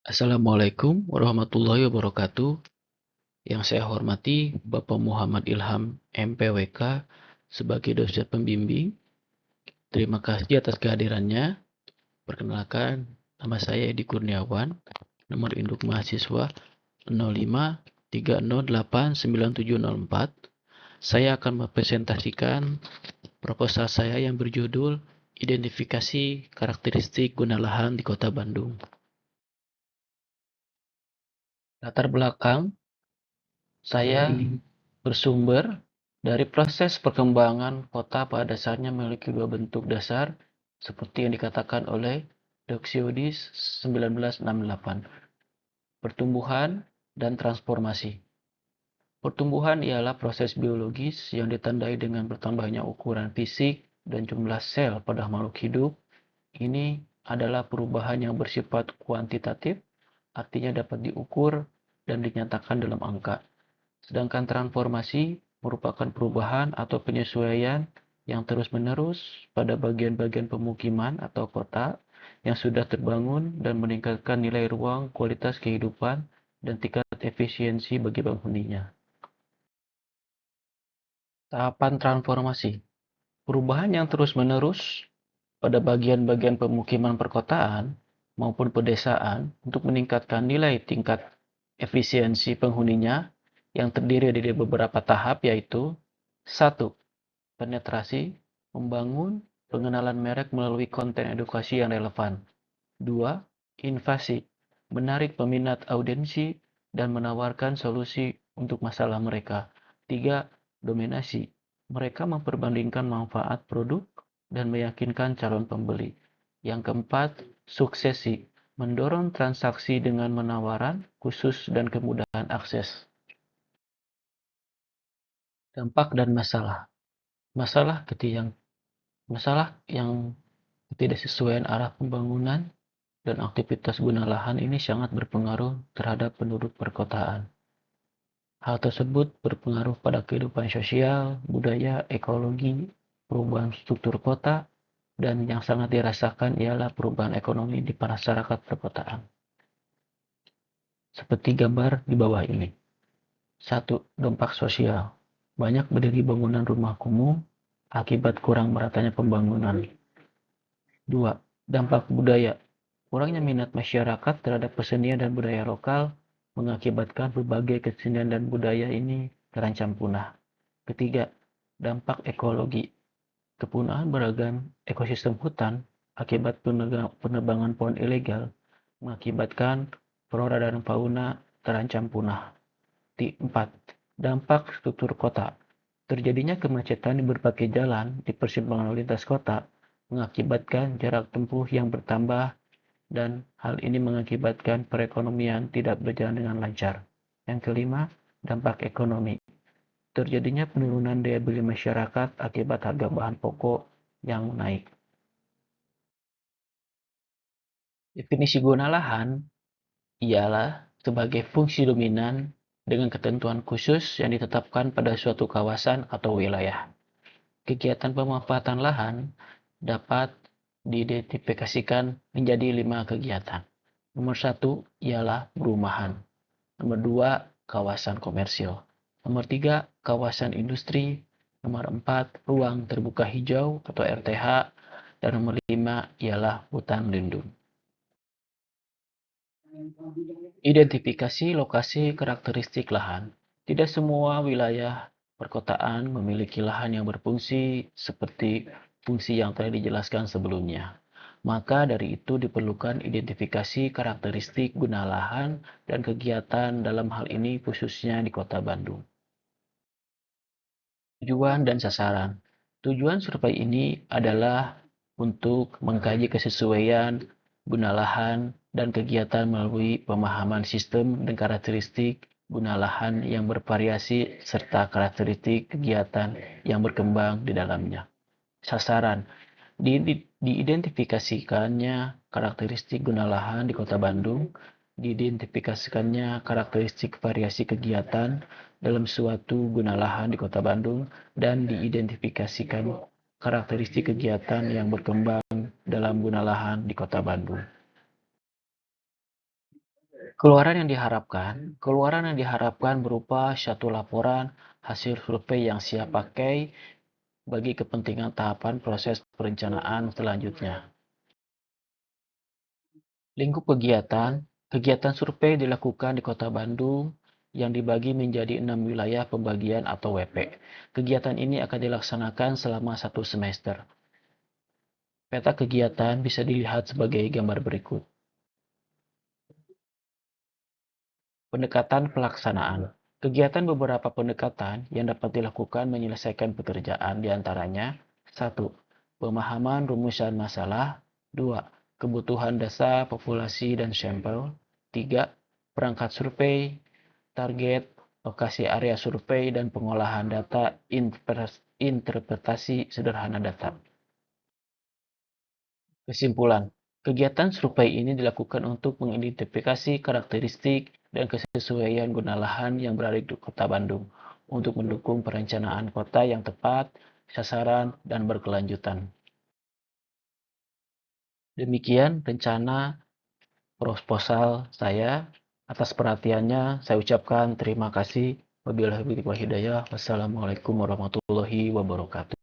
Assalamualaikum warahmatullahi wabarakatuh. Yang saya hormati Bapak Muhammad Ilham MPWK sebagai dosen pembimbing. Terima kasih atas kehadirannya. Perkenalkan, nama saya Edi Kurniawan, nomor induk mahasiswa 0530899704. Saya akan mempresentasikan proposal saya yang berjudul Identifikasi Karakteristik Guna Lahan di Kota Bandung. Latar belakang saya bersumber dari proses perkembangan kota pada dasarnya memiliki dua bentuk dasar seperti yang dikatakan oleh Doxiodis 1968, pertumbuhan dan transformasi. Pertumbuhan ialah proses biologis yang ditandai dengan bertambahnya ukuran fisik dan jumlah sel pada makhluk hidup. Ini adalah perubahan yang bersifat kuantitatif, artinya dapat diukur dan dinyatakan dalam angka. Sedangkan transformasi merupakan perubahan atau penyesuaian yang terus-menerus pada bagian-bagian pemukiman atau kota yang sudah terbangun dan meningkatkan nilai ruang, kualitas kehidupan, dan tingkat efisiensi bagi penghuninya. Tahapan transformasi. Perubahan yang terus-menerus pada bagian-bagian pemukiman perkotaan maupun pedesaan untuk meningkatkan nilai tingkat efisiensi penghuninya yang terdiri dari beberapa tahap yaitu 1. Penetrasi, membangun pengenalan merek melalui konten edukasi yang relevan. 2. Invasi, menarik peminat audiensi dan menawarkan solusi untuk masalah mereka. 3. Dominasi, mereka memperbandingkan manfaat produk dan meyakinkan calon pembeli. Yang keempat, suksesi, mendorong transaksi dengan menawaran khusus dan kemudahan akses. Dampak dan masalah. Masalah yang ketidaksesuaian arah pembangunan dan aktivitas guna lahan ini sangat berpengaruh terhadap penduduk perkotaan. Hal tersebut berpengaruh pada kehidupan sosial, budaya, ekologi, perubahan struktur kota, dan yang sangat dirasakan ialah perubahan ekonomi di masyarakat perkotaan. Seperti gambar di bawah ini. 1. Dampak sosial. Banyak berdiri bangunan rumah kumuh akibat kurang meratanya pembangunan. 2. Dampak budaya. Kurangnya minat masyarakat terhadap kesenian dan budaya lokal mengakibatkan berbagai kesenian dan budaya ini terancam punah. Ketiga, dampak ekologi. Kepunahan beragam ekosistem hutan akibat penebangan pohon ilegal mengakibatkan flora dan fauna terancam punah. 4. Dampak struktur kota. Terjadinya kemacetan di berbagai jalan di persimpangan lalu lintas kota mengakibatkan jarak tempuh yang bertambah dan hal ini mengakibatkan perekonomian tidak berjalan dengan lancar. Yang kelima, dampak ekonomi. Terjadinya penurunan daya beli masyarakat akibat harga bahan pokok yang naik. Definisi guna lahan ialah sebagai fungsi dominan dengan ketentuan khusus yang ditetapkan pada suatu kawasan atau wilayah. Kegiatan pemanfaatan lahan dapat diidentifikasikan menjadi 5 kegiatan. Nomor 1 ialah perumahan. Nomor 2, kawasan komersil. Nomor 3, kawasan industri. Nomor 4, ruang terbuka hijau atau RTH. Dan nomor 5 ialah hutan lindung. Identifikasi lokasi karakteristik lahan. Tidak semua wilayah perkotaan memiliki lahan yang berfungsi seperti fungsi yang telah dijelaskan sebelumnya. Maka dari itu diperlukan identifikasi karakteristik guna lahan dan kegiatan dalam hal ini khususnya di Kota Bandung. Tujuan dan sasaran. Tujuan survei ini adalah untuk mengkaji kesesuaian guna lahan dan kegiatan melalui pemahaman sistem dan karakteristik guna lahan yang bervariasi serta karakteristik kegiatan yang berkembang di dalamnya. Sasaran. Diidentifikasikannya karakteristik guna lahan di Kota Bandung, diidentifikasikannya karakteristik variasi kegiatan dalam suatu guna lahan di Kota Bandung, dan diidentifikasikan karakteristik kegiatan yang berkembang dalam guna lahan di Kota Bandung. Keluaran yang diharapkan berupa satu laporan hasil survei yang siap pakai bagi kepentingan tahapan proses perencanaan selanjutnya. Lingkup kegiatan, kegiatan survei dilakukan di Kota Bandung yang dibagi menjadi 6 wilayah pembagian atau WP. Kegiatan ini akan dilaksanakan selama 1 semester. Peta kegiatan bisa dilihat sebagai gambar berikut. Pendekatan pelaksanaan. Kegiatan beberapa pendekatan yang dapat dilakukan menyelesaikan pekerjaan diantaranya 1. Pemahaman rumusan masalah. 2. Kebutuhan dasar populasi dan sampel. 3. Perangkat survei, target, lokasi area survei, dan pengolahan data interpretasi sederhana data. Kesimpulan, kegiatan survei ini dilakukan untuk mengidentifikasi karakteristik dan kesesuaian guna lahan yang berada di Kota Bandung untuk mendukung perencanaan kota yang tepat, sasaran, dan berkelanjutan. Demikian rencana proposal saya. Atas perhatiannya, saya ucapkan terima kasih. Wabillahi taufiq wal hidayah. Wassalamualaikum warahmatullahi wabarakatuh.